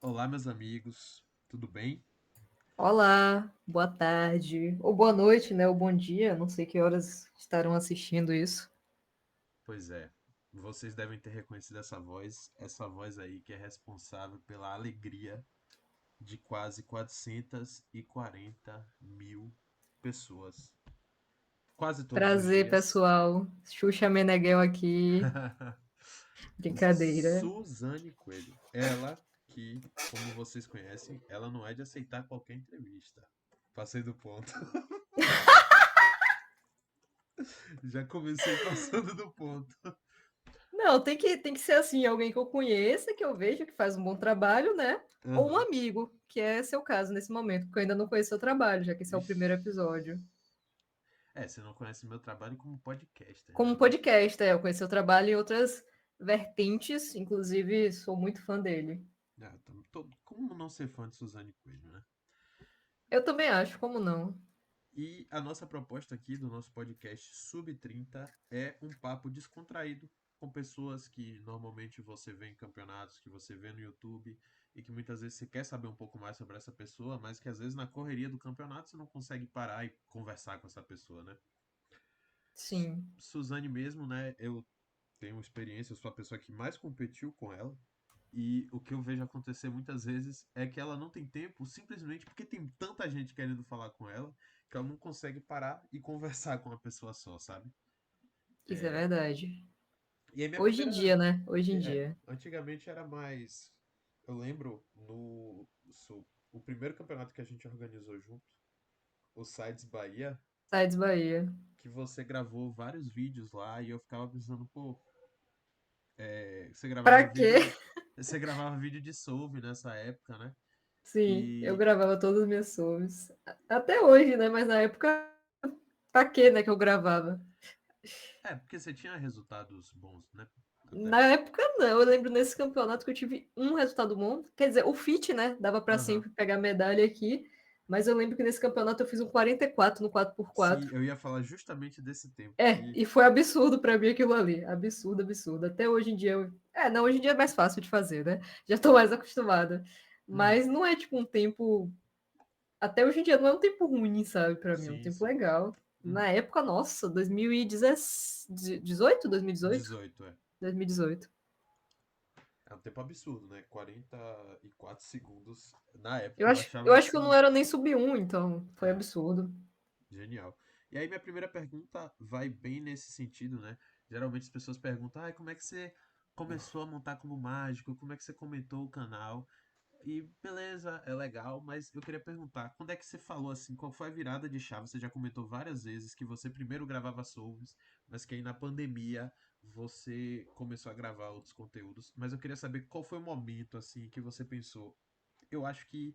Olá, meus amigos, tudo bem? Olá, boa tarde, ou boa noite, né? Ou bom dia, não sei que horas estarão assistindo isso. Pois é, vocês devem ter reconhecido essa voz aí que é responsável pela alegria de quase 440 mil pessoas, quase todos os Prazer, dias. pessoal. Xuxa Meneghel aqui. Brincadeira. Suzane Coelho, ela que, como vocês conhecem, ela não é de aceitar qualquer entrevista. Passei do ponto. Já comecei passando do ponto. Não, tem que ser assim, alguém que eu conheça, que eu vejo que faz um bom trabalho, né? Ou um Aham. amigo, que é seu caso nesse momento, porque eu ainda não conheço seu trabalho, já que esse é o primeiro Ixi. episódio. É, você não conhece meu trabalho como podcaster, Como né? um podcast, eu conheço seu trabalho em outras vertentes, inclusive sou muito fã dele. Ah, como não ser fã de Suzane Coelho, né? Eu também acho, como não? E a nossa proposta aqui do nosso podcast Sub 30 é um papo descontraído com pessoas que normalmente você vê em campeonatos, que você vê no YouTube e que muitas vezes você quer saber um pouco mais sobre essa pessoa, mas que às vezes na correria do campeonato você não consegue parar e conversar com essa pessoa, né? Sim. Suzane mesmo, né? Eu tenho experiência, eu sou a pessoa que mais competiu com ela. E o que eu vejo acontecer muitas vezes é que ela não tem tempo simplesmente porque tem tanta gente querendo falar com ela que ela não consegue parar e conversar com uma pessoa só, sabe? Isso é verdade. E aí minha Hoje em primeira. dia, né? Hoje em É, dia. antigamente era mais. Eu lembro o primeiro campeonato que a gente organizou junto, o Sides Bahia, Sides Bahia. que você gravou vários vídeos lá e eu ficava pensando, pô, você gravava Pra quê? vídeo. Você gravava vídeo de Solve nessa época, né? Sim, eu E gravava todas as minhas songs. Até hoje, né? Mas na época, pra quê, né, que eu gravava? porque você tinha resultados bons, né? Até. Na época, não. Eu lembro nesse campeonato que eu tive um resultado bom. Quer dizer, o fit, né? Dava pra Aham. sempre pegar medalha aqui. Mas eu lembro que nesse campeonato eu fiz um 44 no Sim, 4x4. eu ia falar justamente desse tempo É, que. e foi absurdo pra mim aquilo ali. Absurdo, absurdo. Até hoje em dia. Não, hoje em dia é mais fácil de fazer, né? Já tô mais acostumada. Uhum. Mas não é tipo um tempo. Até hoje em dia não é um tempo ruim, sabe, pra mim, é um Sim, tempo sim. legal. Uhum. Na época, nossa, 2018, 2018? 18, é. 2018. É um tempo absurdo, né? 44 segundos. Na Eu época eu acho, eu achava acho que eu não assim. era nem sub 1, então foi É, absurdo. genial. E aí minha primeira pergunta vai bem nesse sentido, né? Geralmente as pessoas perguntam, como é que você começou a montar como mágico? Como é que você comentou o canal? E beleza, é legal, mas eu queria perguntar, quando é que você falou assim, qual foi a virada de chave? Você já comentou várias vezes que você primeiro gravava Souls, mas que aí na pandemia você começou a gravar outros conteúdos. Mas eu queria saber qual foi o momento assim que você pensou, eu acho que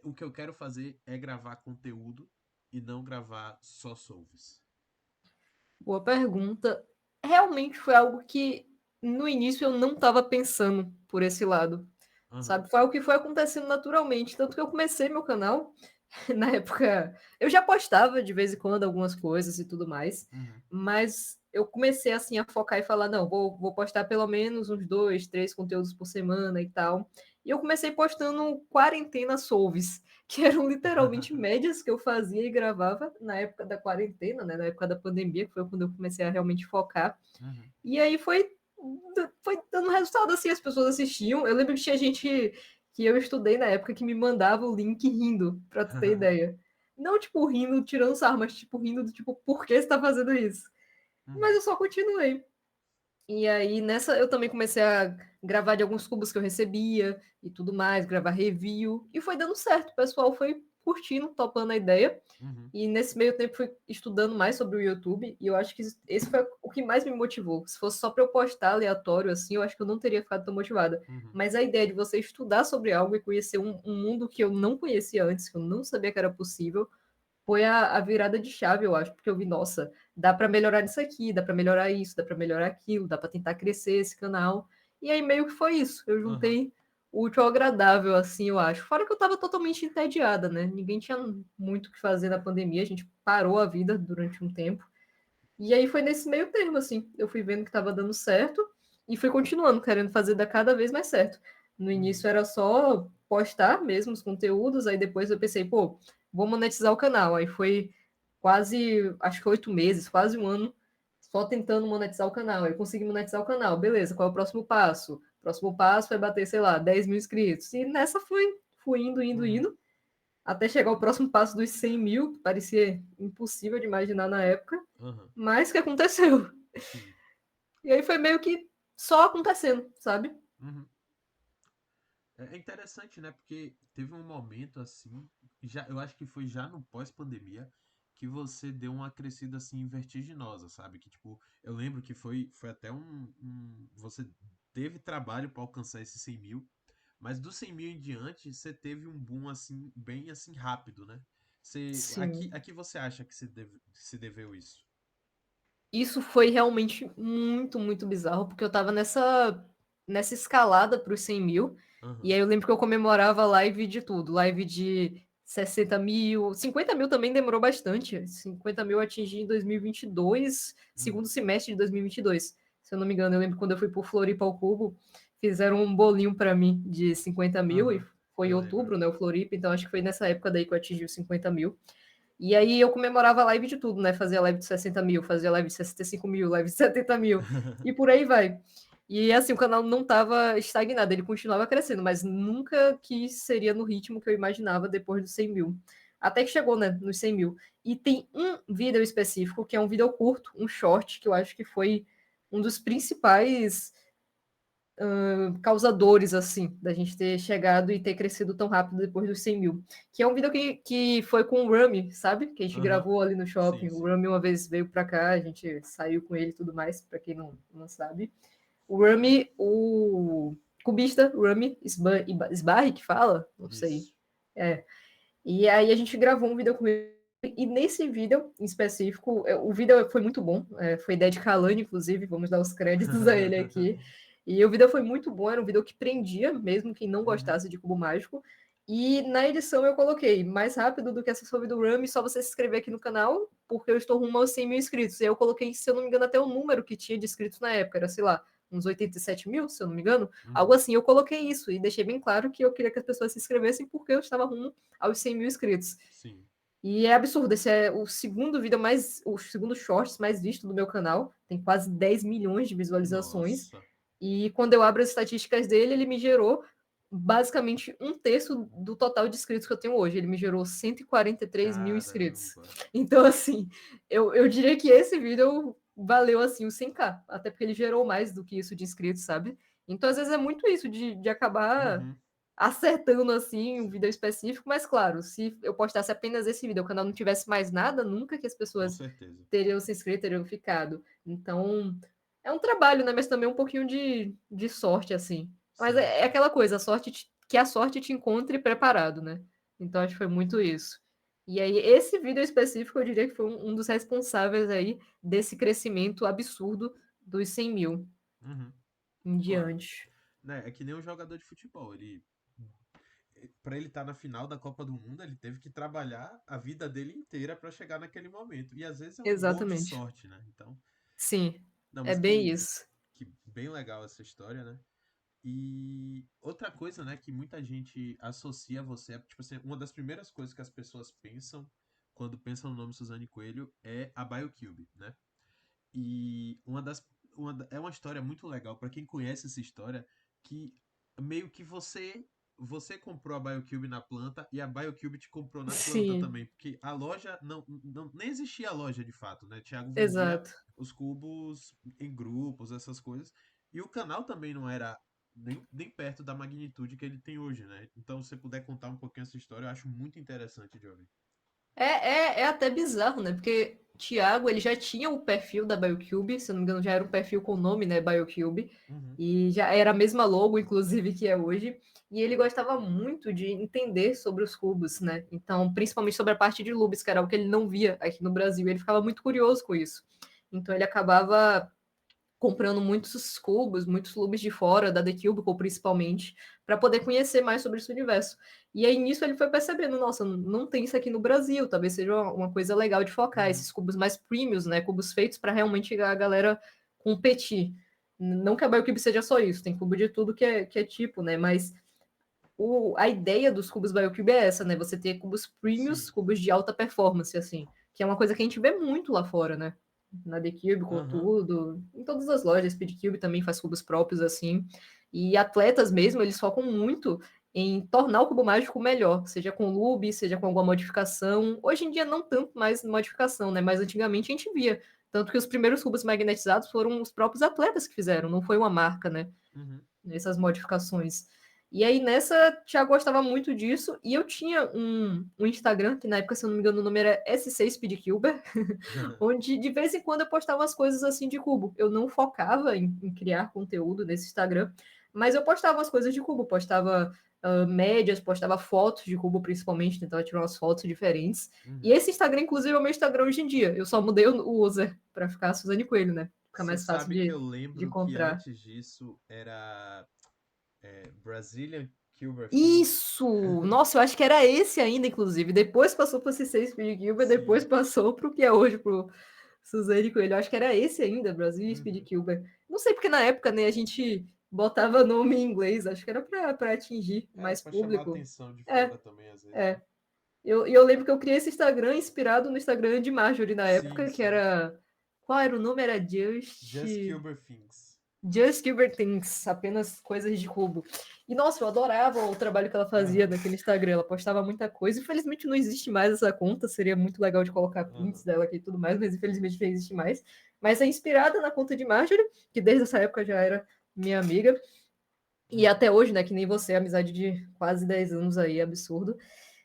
o que eu quero fazer é gravar conteúdo e não gravar só Souls. Boa pergunta. Realmente foi algo que no início eu não estava pensando por esse lado, Aham. sabe? Foi algo que foi acontecendo naturalmente. Tanto que eu comecei meu canal na época. Eu já postava de vez em quando algumas coisas e tudo mais, Uhum. mas eu comecei assim a focar e falar: não, vou postar pelo menos uns dois, três conteúdos por semana e tal. E eu comecei postando quarentena solves, que eram literalmente médias que eu fazia e gravava na época da quarentena, né? Na época da pandemia, que foi quando eu comecei a realmente focar. Uhum. E aí foi dando resultado assim, as pessoas assistiam. Eu lembro que tinha gente que eu estudei na época que me mandava o link rindo, pra tu ter ideia. Não, tipo, rindo, tirando sarro, mas tipo, rindo do tipo, por que você tá fazendo isso? Mas Uhum. eu só continuei. E aí, nessa, eu também comecei a gravar de alguns cubos que eu recebia e tudo mais, gravar review. E foi dando certo, o pessoal foi curtindo, topando a ideia. Uhum. E nesse meio tempo fui estudando mais sobre o YouTube. E eu acho que esse foi o que mais me motivou. Se fosse só para eu postar aleatório assim, eu acho que eu não teria ficado tão motivada. Uhum. Mas a ideia de você estudar sobre algo e conhecer um mundo que eu não conhecia antes, que eu não sabia que era possível, foi a virada de chave, eu acho, porque eu vi, nossa, dá para melhorar isso aqui, dá para melhorar isso, dá para melhorar aquilo, dá para tentar crescer esse canal. E aí meio que foi isso. Eu Uhum. juntei o útil ao agradável, assim, eu acho. Fora que eu estava totalmente entediada, né? Ninguém tinha muito o que fazer na pandemia, a gente parou a vida durante um tempo. E aí foi nesse meio termo, assim, eu fui vendo que estava dando certo e fui continuando, querendo fazer dar cada vez mais certo. No Uhum. início era só postar mesmo os conteúdos, aí depois eu pensei, pô, vou monetizar o canal. Aí foi quase, acho que 8 meses, quase um ano, só tentando monetizar o canal. Aí consegui monetizar o canal, beleza, qual é o próximo passo? O próximo passo é bater, sei lá, 10 mil inscritos. E nessa fui indo, indo, Uhum. indo, até chegar ao próximo passo dos 100 mil, que parecia impossível de imaginar na época, Aham. mas que aconteceu. Sim. E aí foi meio que só acontecendo, sabe? Uhum. É interessante, né? Porque teve um momento assim, já, eu acho que foi já no pós-pandemia, que você deu uma crescida assim vertiginosa, sabe? Que tipo, eu lembro que foi até você teve trabalho para alcançar esses 100 mil, mas dos 100 mil em diante, você teve um boom assim, bem assim rápido, né? Sim. A que você acha que se deveu isso? Isso foi realmente muito, muito bizarro, porque eu tava nessa escalada para os 100 mil, e Aham. aí eu lembro que eu comemorava live de tudo, live de 60 mil, 50 mil também demorou bastante, 50 mil eu atingi em 2022, segundo Uhum. semestre de 2022, se eu não me engano, eu lembro quando eu fui por Floripa ao Cubo, fizeram um bolinho para mim de 50 mil, e Aham. foi em Eu lembro. outubro, né, o Floripa, então acho que foi nessa época daí que eu atingi os 50 mil, e aí eu comemorava a live de tudo, né? Fazia live de 60 mil, fazia live de 65 mil, live de 70 mil, e por aí vai. E assim, o canal não estava estagnado, ele continuava crescendo, mas nunca que seria no ritmo que eu imaginava depois dos 100 mil. Até que chegou, né, nos 100 mil. E tem um vídeo específico, que é um vídeo curto, um short, que eu acho que foi um dos principais causadores, assim, da gente ter chegado e ter crescido tão rápido depois dos 100 mil. Que é um vídeo que foi com o Rami, sabe? Que a gente Aham. gravou ali no Sim, shopping. O sim. Rami uma vez veio pra cá, a gente saiu com ele e tudo mais, pra quem não sabe. O Rami, o cubista, o Rami Sbarri, que fala? Não sei. Isso. É. E aí a gente gravou um vídeo com ele. E nesse vídeo em específico, o vídeo foi muito bom, foi ideia de Kalani, inclusive, vamos dar os créditos a ele aqui. E o vídeo foi muito bom, era um vídeo que prendia, mesmo quem não Uhum. gostasse de cubo mágico. E na edição eu coloquei mais rápido do que essa sobre do Rami, só você se inscrever aqui no canal, porque eu estou rumo aos 100 mil inscritos. E aí eu coloquei, se eu não me engano, até o número que tinha de inscritos na época, era, sei lá, uns 87 mil, se eu não me engano. Algo Uhum. assim, eu coloquei isso e deixei bem claro que eu queria que as pessoas se inscrevessem porque eu estava rumo aos 100 mil inscritos. Sim. E é absurdo, esse é o segundo vídeo mais, o segundo shorts mais visto do meu canal, tem quase 10 milhões de visualizações. Nossa. E quando eu abro as estatísticas dele, ele me gerou basicamente um terço do total de inscritos que eu tenho hoje. Ele me gerou 143 mil inscritos. Caramba. Então, assim, eu diria que esse vídeo valeu assim o 100k, até porque ele gerou mais do que isso de inscritos, sabe? Então, às vezes é muito isso de acabar Uhum. acertando assim um Sim. vídeo específico, mas claro, se eu postasse apenas esse vídeo, o canal não tivesse mais nada, nunca que as Com pessoas certeza. teriam se inscrito, teriam ficado. Então, é um trabalho, né? Mas também um pouquinho de sorte, assim. Mas Sim, é sim. aquela coisa, que a sorte te encontre preparado, né? Então, acho que foi muito isso. E aí, esse vídeo específico, eu diria que foi um dos responsáveis aí desse crescimento absurdo dos 100 mil Uhum. em Pô, diante. né, é que nem um jogador de futebol. Para ele estar na final da Copa do Mundo, ele teve que trabalhar a vida dele inteira para chegar naquele momento. E às vezes é um gol de Exatamente. sorte, né? Então, Sim, não, é mas bem isso. que bem legal essa história, né? E outra coisa, né, que muita gente associa a você, tipo assim, uma das primeiras coisas que as pessoas pensam quando pensam no nome Suzane Coelho é a BioCube, né? E é uma história muito legal para quem conhece essa história, que meio que você comprou a BioCube na planta e a BioCube te comprou na planta Sim, também, porque a loja não nem existia a loja de fato, né? Thiago vendia exato. os cubos em grupos, essas coisas, e o canal também não era nem perto da magnitude que ele tem hoje, né? Então, se você puder contar um pouquinho essa história, eu acho muito interessante de ouvir. É até bizarro, né? Porque Thiago, ele já tinha o perfil da BioCube, se eu não me engano, já era um perfil com o nome, né, BioCube, Uhum, e já era a mesma logo, inclusive, que é hoje, e ele gostava muito de entender sobre os cubos, né? Então, principalmente sobre a parte de Lubis, que era o que ele não via aqui no Brasil, ele ficava muito curioso com isso. Então, ele acabava comprando muitos cubos, muitos clubes de fora, da The Cubicle principalmente, para poder conhecer mais sobre esse universo. E aí nisso ele foi percebendo, nossa, não tem isso aqui no Brasil, talvez seja uma coisa legal de focar, uhum, esses cubos mais premiums, né, cubos feitos para realmente a galera competir. Não que a BioCube seja só isso, tem cubo de tudo que é tipo, né? Mas a ideia dos cubos BioCube é essa, né? Você ter cubos premiums, Sim. cubos de alta performance, assim, que é uma coisa que a gente vê muito lá fora, né? Na The Cube, com Aham. tudo, em todas as lojas, Speedcube também faz cubos próprios, assim, e atletas mesmo, eles focam muito em tornar o cubo mágico melhor, seja com lube, seja com alguma modificação. Hoje em dia não tanto mais modificação, né? Mas antigamente a gente via. Tanto que os primeiros cubos magnetizados foram os próprios atletas que fizeram, não foi uma marca, né? Uhum. Nessas modificações. E aí nessa, Thiago gostava muito disso, e eu tinha um Instagram, que na época, se eu não me engano, o nome era S6 Speedcuber, onde de vez em quando eu postava umas coisas assim de cubo. Eu não focava em criar conteúdo nesse Instagram, mas eu postava as coisas de cubo, postava médias, postava fotos de cubo principalmente, tentava tirar umas fotos diferentes. E Uhum. esse Instagram, inclusive, é o meu Instagram hoje em dia. Eu só mudei o user para ficar Suzane Coelho, né? Ficar Você mais fácil sabe que eu de lembro que encontrar. antes disso era Brazilian Cuber Things. Isso! Nossa, eu acho que era esse ainda, inclusive. Depois passou para o C6 Speed Cuber, depois Sim. passou para o que é hoje, para o Suzane Coelho. Eu acho que era esse ainda, Brasil Uhum. Speed Cuber. Não sei porque na época, né, a gente botava nome em inglês, acho que era para atingir É, mais pra chamar a público. atenção de É, fora também, às vezes, né? é. Eu lembro que eu criei esse Instagram inspirado no Instagram de Marjorie na Sim, época, que sim. era. Qual era o nome? Era Just. Just Cuber Things. Just Gilbert Things, apenas coisas de cubo. E nossa, eu adorava o trabalho que ela fazia Aham, naquele Instagram. Ela postava muita coisa. Infelizmente não existe mais essa conta. Seria muito legal de colocar prints aham. dela aqui e tudo mais, mas infelizmente não existe mais. Mas é inspirada na conta de Marjorie, que desde essa época já era minha amiga. E Uhum. até hoje, né? Que nem você, amizade de quase 10 anos aí, absurdo.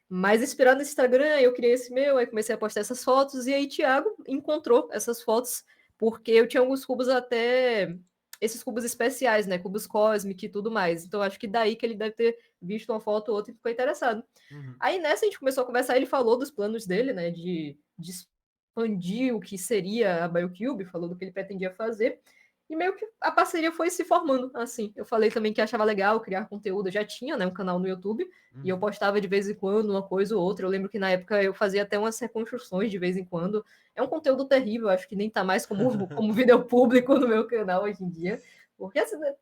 Mas inspirado nesse Instagram, eu criei esse meu, aí comecei a postar essas fotos, e aí Thiago encontrou essas fotos, porque eu tinha alguns cubos até, esses cubos especiais, né, cubos Cosmic e tudo mais, então acho que daí que ele deve ter visto uma foto ou outra e ficou interessado. Uhum. Aí nessa a gente começou a conversar, ele falou dos planos dele, né, de expandir o que seria a BioCube, falou do que ele pretendia fazer, e meio que a parceria foi se formando, assim. Eu falei também que achava legal criar conteúdo, eu já tinha, né, um canal no YouTube, e eu Uhum. postava de vez em quando uma coisa ou outra. Eu lembro que na época eu fazia até umas reconstruções de vez em quando. É um conteúdo terrível, acho que nem tá mais como vídeo público no meu canal hoje em dia, porque assim, né,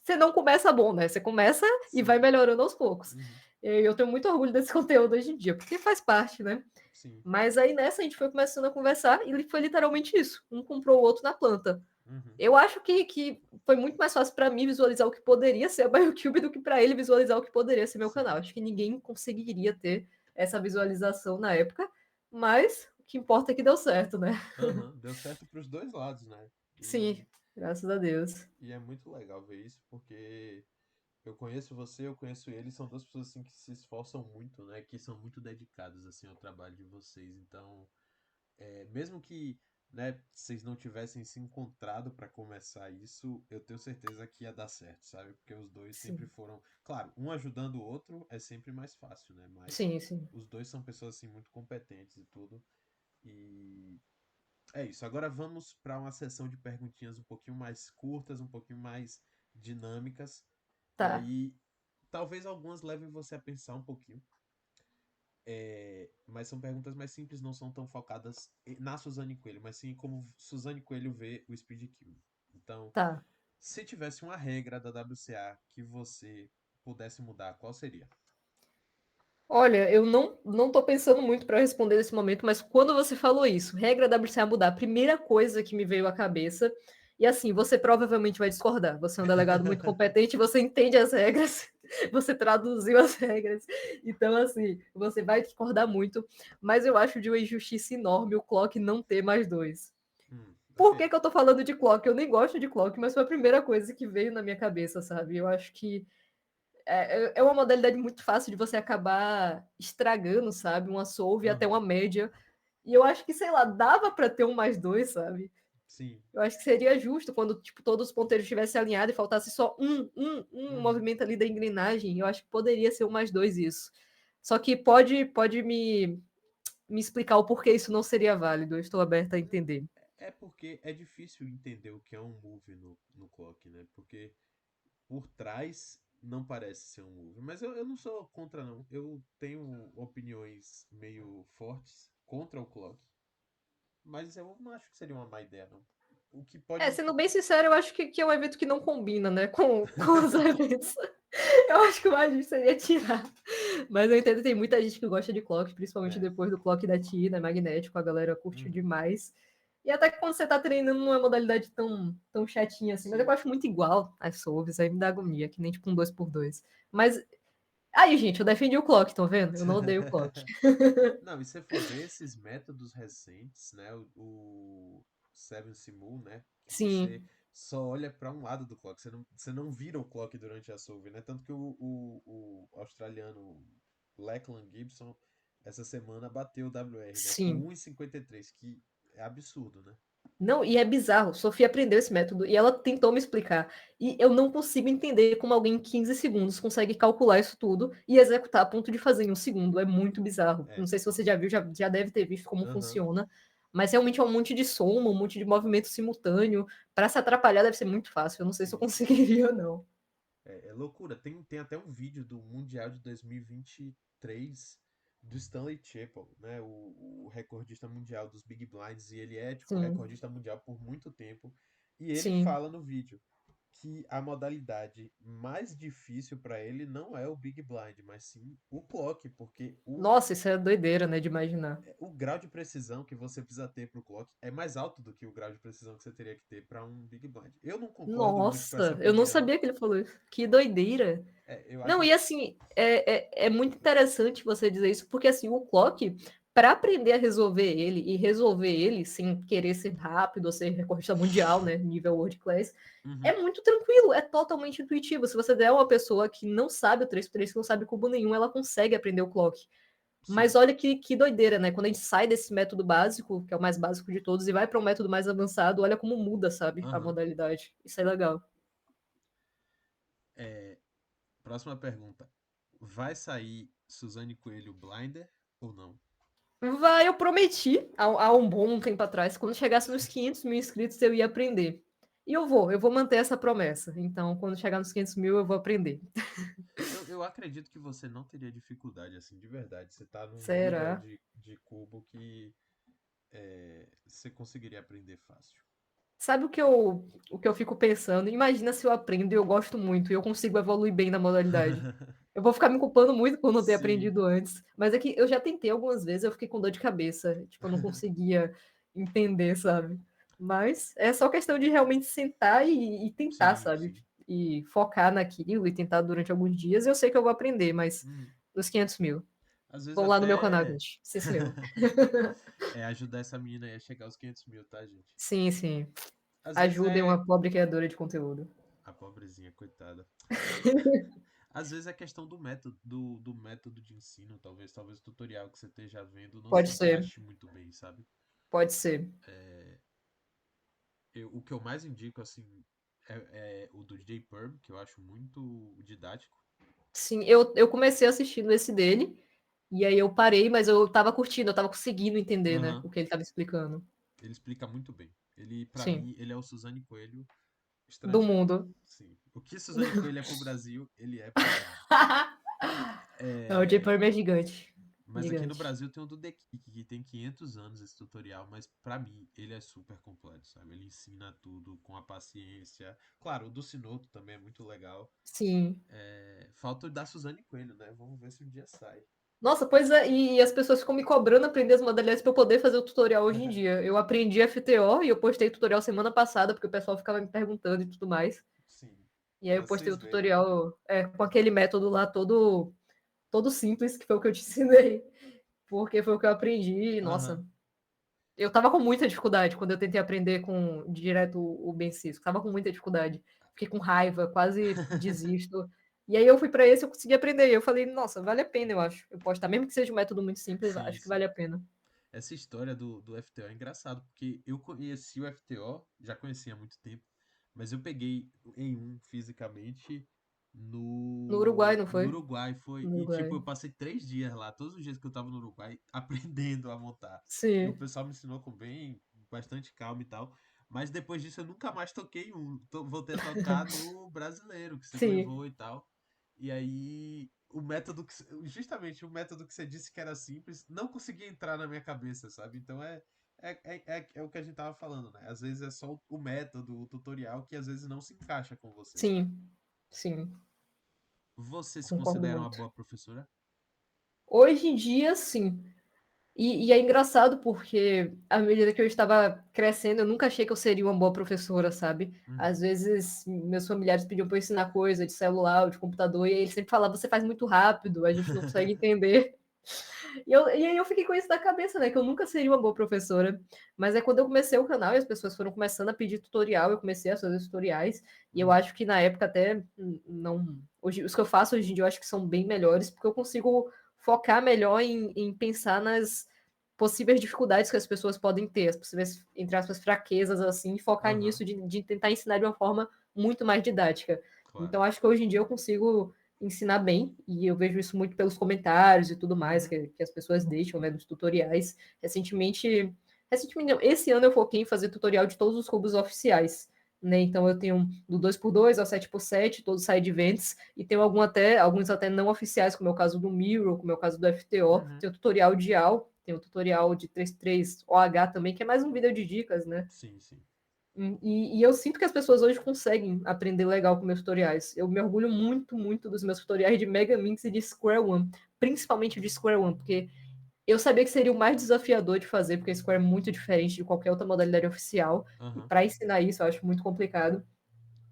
você não começa bom, né? Você começa e vai Sim. melhorando aos poucos. Uhum. Eu tenho muito orgulho desse conteúdo hoje em dia, porque faz parte, né? Sim. Mas aí nessa a gente foi começando a conversar e foi literalmente isso. Um comprou o outro na planta. Uhum. Eu acho que foi muito mais fácil para mim visualizar o que poderia ser a BioCube do que para ele visualizar o que poderia ser meu canal. Sim. Acho que ninguém conseguiria ter essa visualização na época, mas o que importa é que deu certo, né? Aham. Deu certo pros dois lados, né? Sim, graças a Deus. E é muito legal ver isso, porque eu conheço você, eu conheço ele, são duas pessoas assim que se esforçam muito, né? Que são muito dedicadas assim ao trabalho de vocês. Então, mesmo que, né, vocês não tivessem se encontrado para começar isso, eu tenho certeza que ia dar certo, sabe? Porque os dois sempre Sim, foram, claro, um ajudando o outro é sempre mais fácil, né? Mas sim, sim. os dois são pessoas assim muito competentes e tudo. E é isso. Agora vamos para uma sessão de perguntinhas um pouquinho mais curtas, um pouquinho mais dinâmicas. E Tá, aí, talvez algumas levem você a pensar um pouquinho. Mas são perguntas mais simples, não são tão focadas na Suzane Coelho, mas sim como Suzane Coelho vê o Speed Cube. Então, tá. se tivesse uma regra da WCA que você pudesse mudar, qual seria? Olha, eu não tô pensando muito para responder nesse momento, mas quando você falou isso, regra da WCA mudar, a primeira coisa que me veio à cabeça, e assim, você provavelmente vai discordar. Você é um delegado muito competente, você entende as regras, você traduziu as regras. Então, assim, você vai discordar muito, mas eu acho de uma injustiça enorme o Clock não ter mais dois. Ok. Por que, que eu tô falando de Clock? Eu nem gosto de Clock, mas foi a primeira coisa que veio na minha cabeça, sabe? Eu acho que é uma modalidade muito fácil de você acabar estragando, sabe? Uma solve até uma Aham. média. E eu acho que, sei lá, dava para ter um mais dois, sabe? Sim. Eu acho que seria justo quando tipo, todos os ponteiros estivessem alinhados e faltasse só um Uhum. movimento ali da engrenagem. Eu acho que poderia ser um mais dois isso. Só que pode me explicar o porquê isso não seria válido. Eu estou aberta a entender. É porque é difícil entender o que é um move no clock, né? Porque por trás não parece ser um move. Mas eu não sou contra, não. Eu tenho opiniões meio fortes contra o clock. Mas eu não acho que seria uma má ideia, não. o que pode. Sendo bem sincero, eu acho que é um evento que não combina, né, com os eventos. Eu acho que o mais justo seria tirar. Mas eu entendo que tem muita gente que gosta de clock, principalmente É, depois do clock da Tina, magnético, a galera curtiu uhum, demais. E até que quando você tá treinando não é uma modalidade tão chatinha assim, mas eu sim. acho muito igual as solves, aí me dá agonia, que nem tipo um 2x2. Mas aí, gente, eu defendi o clock, estão vendo? Eu não odeio o clock. Não, e se você for ver esses métodos recentes, né? O Seven Simul, né? Que você Sim, só olha para um lado do clock, você não vira o clock durante a solve, né? Tanto que o australiano Lachlan Gibson essa semana bateu o WR, né? Com sim. 1,53, que é absurdo, né? Não, e é bizarro. Sofia aprendeu esse método e ela tentou me explicar. E eu não consigo entender como alguém em 15 segundos consegue calcular isso tudo e executar a ponto de fazer em um segundo. É muito bizarro. Não É. sei se você já viu, já deve ter visto como Aham. funciona. Mas realmente é um monte de soma, um monte de movimento simultâneo. Para se atrapalhar deve ser muito fácil. Eu não sei se eu Sim, sim. conseguiria, não. É loucura. Tem até um vídeo do Mundial de 2023 do Stanley Chappell, né? O recordista mundial dos Big Blinds. E ele é, tipo, Sim, recordista mundial por muito tempo. E ele sim. fala no vídeo que a modalidade mais difícil para ele não é o Big Blind, mas sim o clock, porque Nossa, isso é doideira, né, de imaginar. o grau de precisão que você precisa ter para o clock é mais alto do que o grau de precisão que você teria que ter para um Big Blind. Eu não concordo muito com essa Nossa, eu não opinião. sabia que ele falou isso. Que doideira. Eu Não, acho. e assim, é muito interessante você dizer isso, porque assim, o clock, para aprender a resolver ele e resolver ele sem querer ser rápido ou ser recordista mundial, né, nível world class, Uhum, é muito tranquilo, é totalmente intuitivo. Se você der uma pessoa que não sabe o 3x3, que não sabe cubo nenhum, ela consegue aprender o clock. Mas sim. olha que doideira, né? Quando a gente sai desse método básico, que é o mais básico de todos, e vai para um método mais avançado, olha como muda, sabe, a Aham. modalidade. Isso é legal. É, próxima pergunta. Vai sair Suzane Coelho Blinder ou não? Vai, eu prometi há um bom tempo atrás, quando chegasse nos 500 mil inscritos, eu ia aprender. E eu vou manter essa promessa. Então, quando chegar nos 500 mil, eu vou aprender. Eu acredito que você não teria dificuldade, assim, de verdade. Você tá num nível Será? de cubo que você conseguiria aprender fácil. Sabe o que eu fico pensando? Imagina se eu aprendo e eu gosto muito e eu consigo evoluir bem na modalidade. Eu vou ficar me culpando muito por não ter Sim, aprendido antes. Mas é que eu já tentei algumas vezes, eu fiquei com dor de cabeça. Tipo, eu não conseguia entender, sabe? Mas é só questão de realmente sentar e tentar, sim, sabe? sim. E focar naquilo e tentar durante alguns dias. Eu sei que eu vou aprender, mas Hum, nos 500 mil. às vezes Vão lá no meu canal, até gente. Se inscrevam. ajudar essa menina aí a chegar aos 500 mil, tá, gente? Sim, sim. Às vezes Ajudem é. uma pobre criadora de conteúdo. A pobrezinha, coitada. Às vezes é questão do método de ensino, talvez o tutorial que você esteja vendo não se Pode ser, encaixe muito bem, sabe? pode ser. O que eu mais indico, assim, é o do J Perm, que eu acho muito didático. Sim, eu comecei assistindo esse dele, e aí eu parei, mas eu tava curtindo, eu tava conseguindo entender, né, Aham. o que ele tava explicando. Ele explica muito bem. Ele, para Sim, mim, ele é o Suzane Coelho do estrangeiro. mundo. Sim. O que Suzane Coelho é pro Brasil, ele é pro mundo. Não, o É, J-Perm é gigante. Mas aqui no Gigante. Brasil tem o do The Kick, que tem 500 anos esse tutorial, mas pra mim ele é super completo, sabe? Ele ensina tudo com a paciência. Claro, o do Sinoto também é muito legal. Sim. Falta o da Suzane Coelho, né? Vamos ver se um dia sai. Nossa, pois é, e as pessoas ficam me cobrando aprender as modalidades para eu poder fazer o tutorial hoje em dia. Eu aprendi FTO e eu postei tutorial semana passada, porque o pessoal ficava me perguntando e tudo mais. Sim, E aí eu pra postei vocês o verem, né? tutorial com aquele método lá todo simples, que foi o que eu te ensinei. Porque foi o que eu aprendi. E, Aham, nossa, eu tava com muita dificuldade quando eu tentei aprender com direto o Ben Cisco. Tava com muita dificuldade. Fiquei com raiva, quase desisto. E aí eu fui para esse, eu consegui aprender. E eu falei, nossa, vale a pena, eu acho. Eu postar, mesmo que seja um método muito simples, sim, acho que sim. vale a pena. Essa história do FTO é engraçado, porque eu conheci o FTO, já conhecia há muito tempo, mas eu peguei em um fisicamente No Uruguai, não no foi? Uruguai, foi. No E tipo, Uruguai. eu passei 3 dias lá, todos os dias que eu tava no Uruguai, aprendendo a montar. E o Sim, pessoal me ensinou com bastante calma e tal. Mas depois disso eu nunca mais toquei em um. Voltei a tocar no brasileiro, que você sim. levou e tal. E aí, justamente o método que você disse que era simples, não conseguia entrar na minha cabeça, sabe? Então é É o que a gente tava falando, né? Às vezes é só o método, o tutorial que às vezes não se encaixa com você, sabe? Sim, sim, Você se concordo considera uma muito. boa professora? Hoje em dia, sim. E é engraçado porque, à medida que eu estava crescendo, eu nunca achei que eu seria uma boa professora, sabe? Às Uhum. vezes, meus familiares pediam para eu ensinar coisa de celular ou de computador, e aí eles sempre falavam, você faz muito rápido, a gente não consegue entender. E aí eu fiquei com isso na cabeça, né? Que eu nunca seria uma boa professora. Mas é quando eu comecei o canal e as pessoas foram começando a pedir tutorial, eu comecei a fazer tutoriais. E eu Uhum. acho que na época até não. Hoje, os que eu faço hoje em dia eu acho que são bem melhores, porque eu consigo focar melhor em pensar nas possíveis dificuldades que as pessoas podem ter, as possíveis, entre aspas, fraquezas, assim, e focar Aham. nisso, de tentar ensinar de uma forma muito mais didática. Claro. Então, acho que hoje em dia eu consigo ensinar bem, e eu vejo isso muito pelos comentários e tudo mais Uhum. que as pessoas deixam, né, nos tutoriais. Recentemente, não, esse ano eu foquei em fazer tutorial de todos os cubos oficiais, né? Então eu tenho do 2x2 ao 7x7, todos side events, e tenho alguns até não oficiais, como é o caso do Miro, como é o caso do FTO. Uhum. Tem o tutorial de AL, tem o tutorial de 3.3 OH também, que é mais um vídeo de dicas, né? Sim, sim. E eu sinto que as pessoas hoje conseguem aprender legal com meus tutoriais. Eu me orgulho muito, muito dos meus tutoriais de Mega Minx e de Square One, principalmente de Square One, porque eu sabia que seria o mais desafiador de fazer, porque Square é muito diferente de qualquer outra modalidade oficial. E Aham. para ensinar isso, eu acho muito complicado.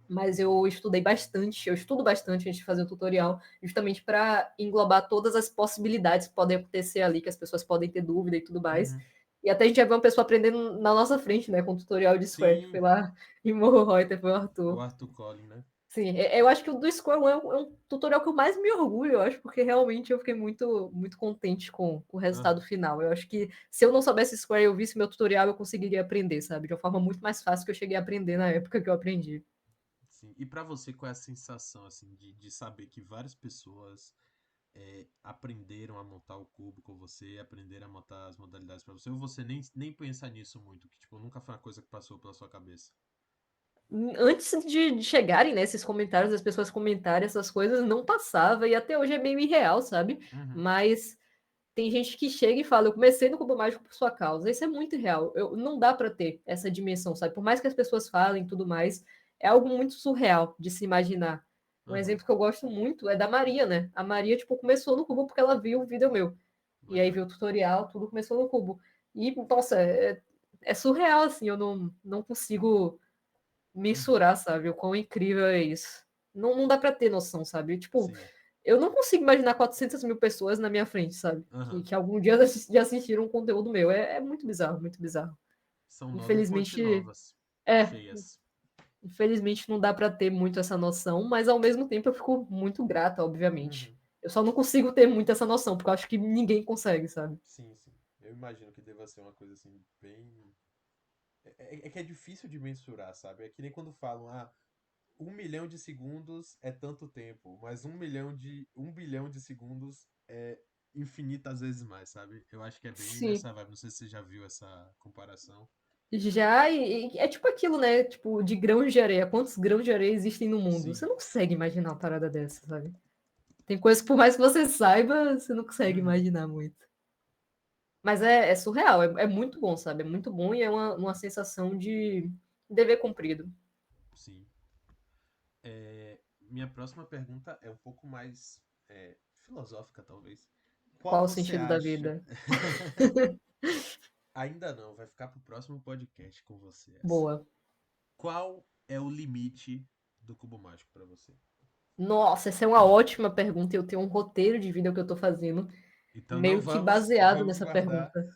Mas eu estudei bastante, eu estudo bastante antes de fazer o tutorial, justamente para englobar todas as possibilidades que podem acontecer ali, que as pessoas podem ter dúvida e tudo mais. Uhum. E até a gente já viu uma pessoa aprendendo na nossa frente, né, com o tutorial de Square, que foi Sim, lá em Morro Reuter, foi o o Arthur. Arthur Collin, né? Sim, eu acho que o do Square One é um tutorial que eu mais me orgulho, eu acho, porque realmente eu fiquei muito, muito contente com o resultado Aham. final. Eu acho que se eu não soubesse Square e eu visse meu tutorial, eu conseguiria aprender, sabe? De uma forma muito mais fácil que eu cheguei a aprender na época que eu aprendi. Sim. E pra você, qual é a sensação, assim, de saber que várias pessoas aprenderam a montar o cubo com você, aprenderam a montar as modalidades pra você, ou você nem pensa nisso muito, que, tipo, nunca foi uma coisa que passou pela sua cabeça? Antes de chegarem, né, esses comentários, as pessoas comentarem essas coisas, não passava, e até hoje é meio irreal, sabe? Uhum. Mas tem gente que chega e fala, eu comecei no Cubo Mágico por sua causa. Isso é muito real. Não dá para ter essa dimensão, sabe? Por mais que as pessoas falem e tudo mais, é algo muito surreal de se imaginar. Um Aham. exemplo que eu gosto muito é da Maria, né? A Maria, tipo, começou no Cubo porque ela viu o vídeo meu. E aí Legal. viu o tutorial, tudo começou no Cubo. E, nossa, é surreal, assim, eu não consigo Uhum. mensurar, sabe? O quão incrível é isso. Não dá para ter noção, sabe? Tipo, Sim. eu não consigo imaginar 400 mil pessoas na minha frente, sabe? Que, Aham. que algum dia já assistiram um conteúdo meu. É muito bizarro, muito bizarro. São 9 fontes Infelizmente, novas, é. cheias. Infelizmente não dá para ter muito essa noção, mas ao mesmo tempo eu fico muito grata, obviamente. Uhum. Eu só não consigo ter muito essa noção, porque eu acho que ninguém consegue, sabe? Sim, sim. Eu imagino que deva ser uma coisa assim, bem. É que é difícil de mensurar, sabe? É que nem quando falam, 1 milhão de segundos é tanto tempo, mas 1 bilhão de segundos é infinitas vezes mais, sabe? Eu acho que é bem Sim. nessa vibe. Não sei se você já viu essa comparação. Já, e é tipo aquilo, né? Tipo, de grãos de areia. Quantos grãos de areia existem no mundo? Você Sim. não consegue imaginar uma parada dessa, sabe? Tem coisas que, por mais que você saiba, você não consegue Uhum. imaginar muito. Mas é surreal, é muito bom, sabe? É muito bom e é uma sensação de dever cumprido. Sim. Minha próxima pergunta é um pouco mais filosófica, talvez. Qual Qual o você sentido da acha? vida? Ainda não, vai ficar pro próximo podcast com você essa. Boa. Qual é o limite do cubo mágico pra você? Nossa, essa é uma ótima pergunta. Eu tenho um roteiro de vida que eu tô fazendo, Então não meio que vamos, baseado vamos nessa guardar. pergunta.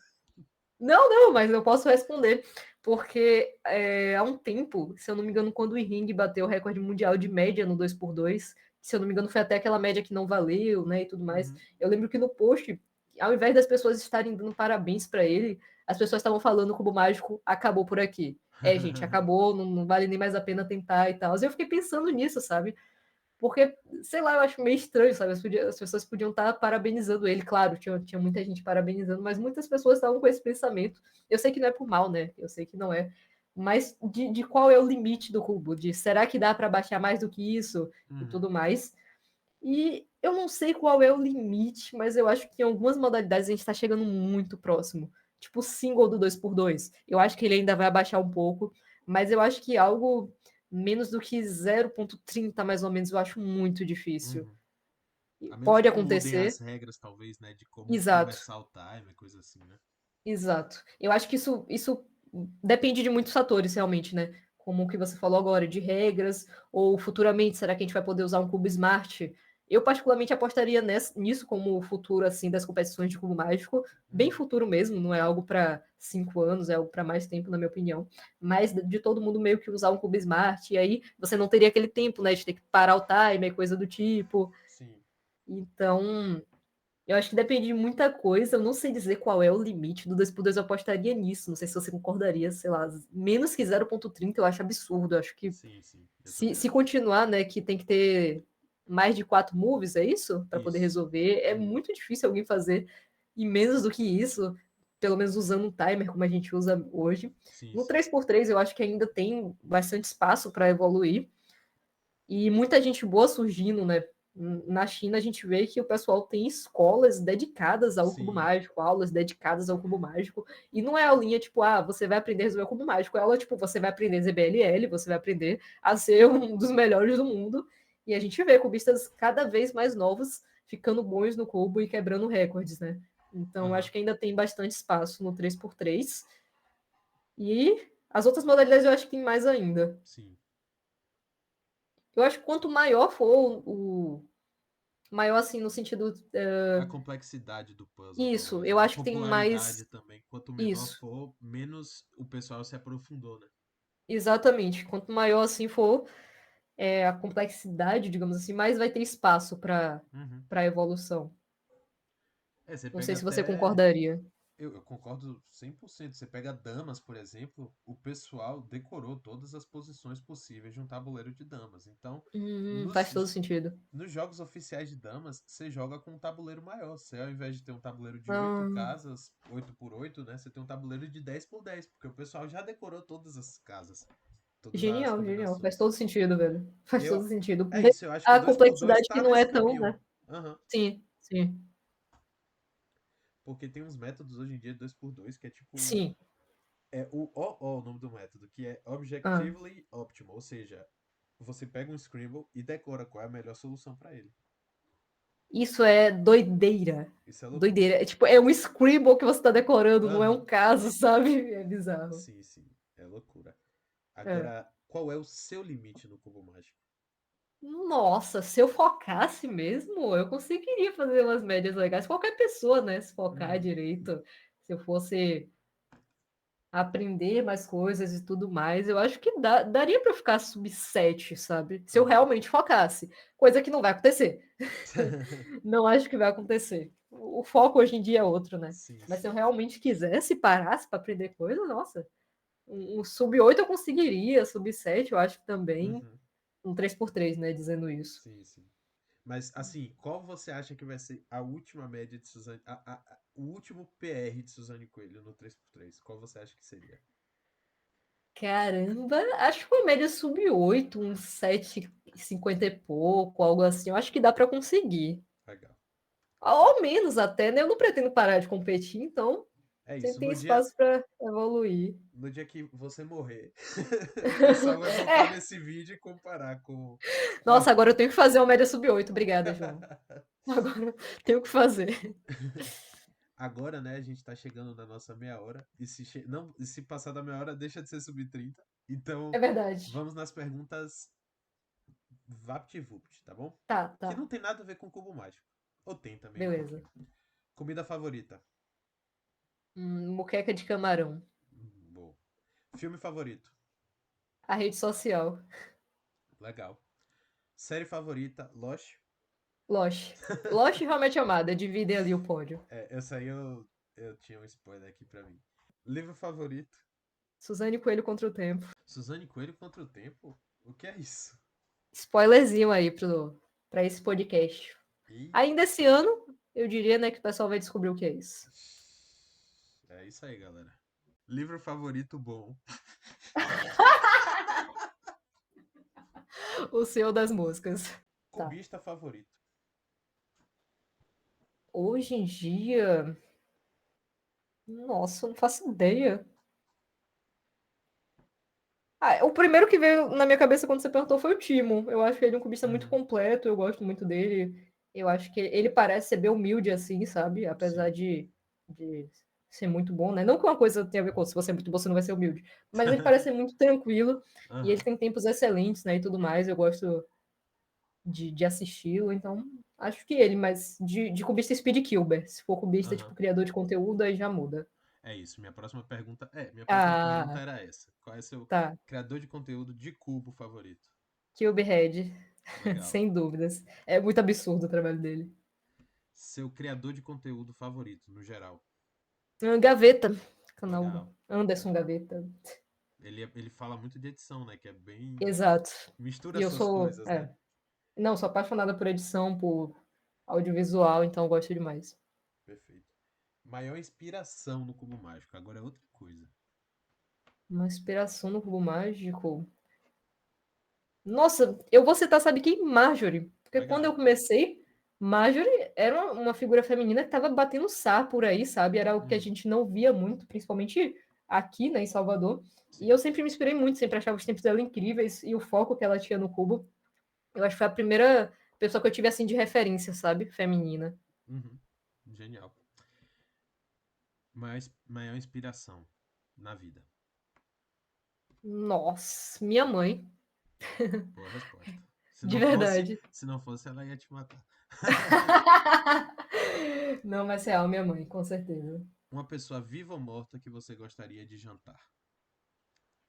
Não, mas eu posso responder, porque há um tempo, se eu não me engano, quando o Ring bateu o recorde mundial de média no 2x2, se eu não me engano, foi até aquela média que não valeu, né, e tudo mais. Uhum. Eu lembro que no post, ao invés das pessoas estarem dando parabéns para ele, as pessoas estavam falando que o Cubo Mágico acabou por aqui. É, gente, acabou, não vale nem mais a pena tentar e tal. E eu fiquei pensando nisso, sabe? Porque, sei lá, eu acho meio estranho, sabe? As pessoas podiam estar parabenizando ele, claro, tinha muita gente parabenizando, mas muitas pessoas estavam com esse pensamento. Eu sei que não é por mal, né? Eu sei que não é. Mas de qual é o limite do cubo? De será que dá para baixar mais do que isso e Uhum. tudo mais? E eu não sei qual é o limite, mas eu acho que em algumas modalidades a gente está chegando muito próximo. tipo single do 2x2. Eu acho que ele ainda vai abaixar um pouco, mas eu acho que algo menos do que 0,30 mais ou menos eu acho muito difícil. Uhum. A menos Pode que mudem acontecer, as regras, talvez, né? De como exato, começar o timer, coisa assim, né? exato. Eu acho que isso depende de muitos fatores, realmente, né? Como o que você falou agora, de regras, ou futuramente, será que a gente vai poder usar um cubo smart? Eu, particularmente, apostaria nisso como o futuro, assim, das competições de cubo mágico. Bem Uhum. futuro mesmo, não é algo para 5 anos, é algo para mais tempo, na minha opinião. Mas de todo mundo meio que usar um cubo smart, e aí você não teria aquele tempo, né, de ter que parar o timer, coisa do tipo. Sim. Então, eu acho que depende de muita coisa. Eu não sei dizer qual é o limite do 2x2. Eu apostaria nisso. Não sei se você concordaria, sei lá, menos que 0,30 eu acho absurdo. Eu acho que Sim, sim. Eu se, também se acho. continuar, né, que tem que ter mais de 4 moves, é isso? Para poder Isso. resolver. É Uhum. muito difícil alguém fazer. E menos do que isso, pelo menos usando um timer como a gente usa hoje. Sim, No sim. 3x3 eu acho que ainda tem bastante espaço para evoluir. E muita gente boa surgindo, né? Na China, a gente vê que o pessoal tem escolas dedicadas ao cubo Sim. mágico, aulas dedicadas ao cubo mágico. E não é a linha tipo, você vai aprender a resolver o cubo mágico. É aula tipo, você vai aprender ZBLL, você vai aprender a ser um dos melhores do mundo. E a gente vê cubistas cada vez mais novos ficando bons no cubo e quebrando recordes, né? Então, Aham. acho que ainda tem bastante espaço no 3x3. E as outras modalidades eu acho que tem mais ainda. Sim. Eu acho que quanto maior for o maior, assim, no sentido. A complexidade do puzzle, Isso, talvez, eu né? A acho que tem popularidade mais. também. Quanto menor Isso, for, menos o pessoal se aprofundou, né? exatamente. Quanto maior, assim, for a complexidade, digamos assim, mais vai ter espaço Uhum. para evolução. É, você Não sei pega se você até. concordaria. Eu concordo 100%. Você pega damas, por exemplo, o pessoal decorou todas as posições possíveis de um tabuleiro de damas. Então, Faz nos, todo sentido. nos jogos oficiais de damas, você joga com um tabuleiro maior. Você, ao invés de ter um tabuleiro de 8 Ah, casas, 8x8, né? Você tem um tabuleiro de 10x10, porque o pessoal já decorou todas as casas, todas as genial, genial. Faz combinações. todo sentido, velho. Faz Eu, todo sentido. é isso, eu acho que o A 2x2 complexidade que tá não é nesse tão, caminho. né? Aham. Sim, sim, Porque tem uns métodos hoje em dia 2x2 que é tipo. sim. É o nome do método, que é Ah. Objectively Optimal, ou seja, você pega um Scramble e decora qual é a melhor solução para ele. Isso é doideira. Isso é loucura. Doideira. É tipo, é um scribble que você tá decorando, não é Aham. um caso, sabe? É bizarro. Sim, sim. É loucura. É. Agora, qual é o seu limite no cubo mágico? Nossa, se eu focasse mesmo, eu conseguiria fazer umas médias legais. Qualquer pessoa, né? Se focar Uhum. direito, se eu fosse aprender mais coisas e tudo mais, eu acho que daria para ficar sub 7, sabe? Se eu Aham. realmente focasse. Coisa que não vai acontecer. Não acho que vai acontecer. O foco hoje em dia é outro, né? Sim, Mas se eu sim. realmente quisesse, parasse para aprender coisa, nossa, um sub 8 eu conseguiria, sub 7 eu acho que também, Uhum. um 3x3, né? Dizendo isso. Sim, sim. Mas, assim, qual você acha que vai ser a última média de Suzane. O último PR de Suzane Coelho no 3x3? Qual você acha que seria? Caramba, acho que uma média sub 8, uns 7,50 e pouco, algo assim. Eu acho que dá para conseguir. Legal. Ou menos até, né? Eu não pretendo parar de competir, então É sempre isso. tem No dia, espaço para evoluir. no dia que você morrer, o pessoal vai voltar É, nesse vídeo e comparar com. nossa, Ah, agora eu tenho que fazer uma média sub 8. Obrigada, João. Agora eu tenho que fazer. agora, né, a gente tá chegando na nossa meia hora. E não, e se passar da meia hora, deixa de ser sub 30. É Então, verdade. vamos nas perguntas VaptVupt, tá bom? Tá, Que tá. não tem nada a ver com cubo mágico. Ou tem também um Beleza. pouquinho. Comida favorita? Moqueca de camarão. Boa. Filme favorito? A rede social. Legal. Série favorita? Lost? Lost. Lost e realmente amada. Dividem ali o pódio. É, essa aí eu tinha um spoiler aqui pra mim. Livro favorito? Suzane Coelho contra o tempo. Suzane Coelho contra o tempo? O que é isso? Spoilerzinho aí para esse podcast. Ainda esse Eita. ano, eu diria, né, que o pessoal vai descobrir o que é isso. É isso aí, galera. Livro favorito bom. O Senhor das Moscas. Tá. Cubista favorito. Hoje em dia, Nossa, eu não faço ideia. O primeiro que veio na minha cabeça quando você perguntou foi o Timo. Eu acho que ele é um cubista muito Uhum. completo, eu gosto muito dele. Eu acho que ele parece ser bem humilde assim, sabe? Apesar Sim. de ser muito bom, né? Não que uma coisa tenha a ver com outra, se você é muito bom, você não vai ser humilde. Mas ele parece ser muito tranquilo e ele Aham, tem tempos excelentes, né? E tudo mais. Eu gosto de assisti-lo, então acho que ele, mas de cubista Speed Kilber. Se for cubista, tipo, aham. criador de conteúdo, aí já muda. É isso. Minha próxima pergunta Ah, era essa. Qual é seu tá. criador de conteúdo de cubo favorito? Kilberhead, Legal. sem dúvidas. É muito absurdo o trabalho dele. Seu criador de conteúdo favorito, no geral. Gaveta, canal Legal, Anderson legal. Gaveta. Ele fala muito de edição, né? Que é bem. Exato. Mistura E as eu suas sou, coisas, né? não, sou apaixonada por edição, por audiovisual, então eu gosto demais. Perfeito. Maior inspiração no cubo mágico. Agora é outra coisa. Uma inspiração no cubo mágico. Nossa, eu vou citar, sabe quem? Marjorie. Porque quando Legal. eu comecei, Marjorie era uma figura feminina que estava batendo sar por aí, sabe? Era algo que a Uhum, gente não via muito, principalmente aqui, né, em Salvador. E sim. eu sempre me inspirei muito, sempre achava os tempos dela incríveis e o foco que ela tinha no cubo. Eu acho que foi a primeira pessoa que eu tive assim de referência, sabe? Feminina. Uhum. Genial. Maior inspiração na vida. Nossa, minha mãe, Boa resposta. Se de não fosse, verdade. se não fosse, ela ia te matar. Não, mas real, minha mãe, com certeza. Uma pessoa viva ou morta que você gostaria de jantar?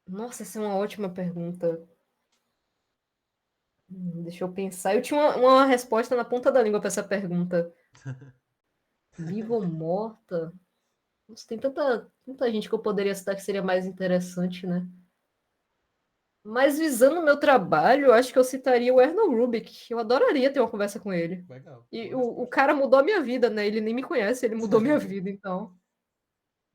Nossa, essa é uma ótima pergunta. Deixa eu pensar. Eu tinha uma resposta na ponta da língua para essa pergunta. Viva ou morta? Nossa, tem tanta gente que eu poderia citar que seria mais interessante, né? Mas visando o meu trabalho, eu acho que eu citaria o Erno Rubik. Eu adoraria ter uma conversa com ele. Legal, E boa o resposta. cara mudou a minha vida, né? Ele nem me conhece, ele mudou minha vida, então.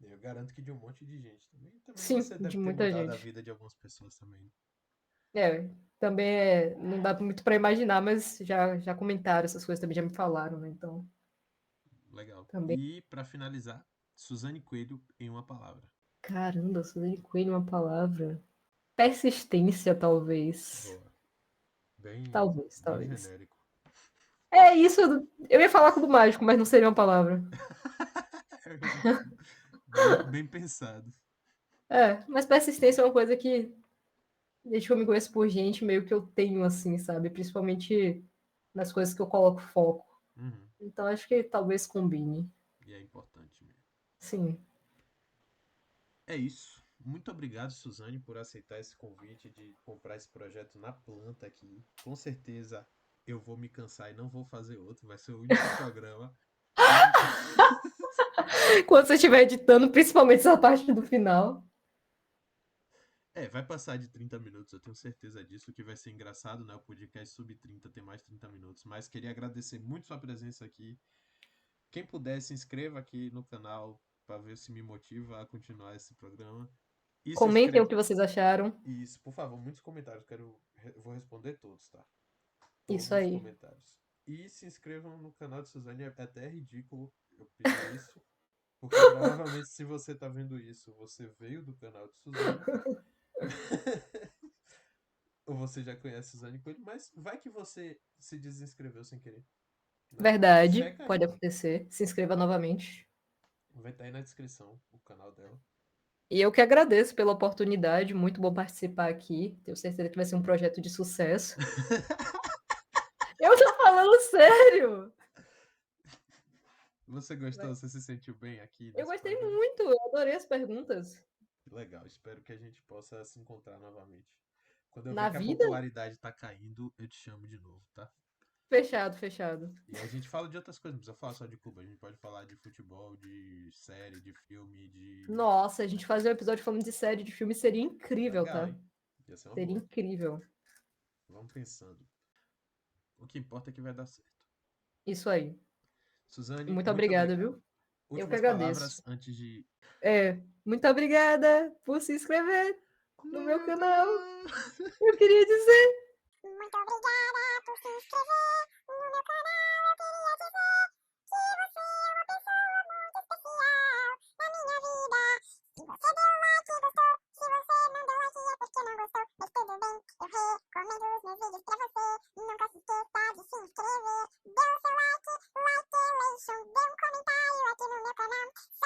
Eu garanto que de um monte de gente também. Também Sim, você deve de ter muita mudado a gente. vida de algumas pessoas também. Também não dá muito para imaginar, mas já comentaram essas coisas, também já me falaram, né? Então, Legal. também. E para finalizar, Suzane Coelho em uma palavra. Caramba, Suzane Coelho, uma palavra. Persistência, talvez. Boa. Bem, Talvez, bem talvez. genérico. É isso. Eu ia falar com o mágico, mas não seria uma palavra. Bem pensado. Mas persistência é uma coisa que, desde que eu me conheço por gente, meio que eu tenho, assim, sabe? Principalmente nas coisas que eu coloco foco. Uhum. Então, acho que talvez combine. E é importante mesmo. Sim. É isso. Muito obrigado, Suzane, por aceitar esse convite de comprar esse projeto na planta aqui. Com certeza eu vou me cansar e não vou fazer outro. Vai ser o único programa. E Quando você estiver editando, principalmente essa parte do final. vai passar de 30 minutos, eu tenho certeza disso, o que vai ser engraçado, né? O podcast sub 30 tem mais 30 minutos. Mas queria agradecer muito sua presença aqui. Quem puder, se inscreva aqui no canal para ver se me motiva a continuar esse programa. E se Comentem o inscreva. que vocês acharam. Isso, por favor, muitos comentários. Eu vou responder todos, tá? Isso Todos os aí. comentários. E se inscrevam no canal de Suzane. É até ridículo eu pedir isso. Porque provavelmente, se você tá vendo isso, você veio do canal de Suzane. Ou você já conhece Suzane Coelho, mas vai que você se desinscreveu sem querer, né? Verdade. Checa Pode aí. acontecer. Se inscreva novamente. Vai estar aí na descrição o canal dela. E eu que agradeço pela oportunidade. Muito bom participar aqui. Tenho certeza que vai ser um projeto de sucesso. Eu tô falando sério! Você gostou? Você se sentiu bem aqui Eu nesse gostei programa? muito. Eu adorei as perguntas. Legal, espero que a gente possa se encontrar novamente. Quando eu ver Na que a vida? popularidade tá caindo, eu te chamo de novo, tá? Fechado, fechado. E a gente fala de outras coisas, não precisa falar só de Cuba. A gente pode falar de futebol, de série, de filme, de. Nossa, a gente fazer um episódio falando de série, de filme seria incrível, Legal, tá? hein? Ia ser uma Seria boa. incrível. Vamos pensando. O que importa é que vai dar certo. Isso aí. Suzane, Muito muito obrigada, obrigado. viu? Eu que Últimas palavras agradeço. antes de. Muito obrigada por se inscrever no No meu meu canal. canal! Eu queria dizer. Muito obrigada por se inscrever no meu canal. Eu queria dizer que você é uma pessoa muito especial na minha Bastante.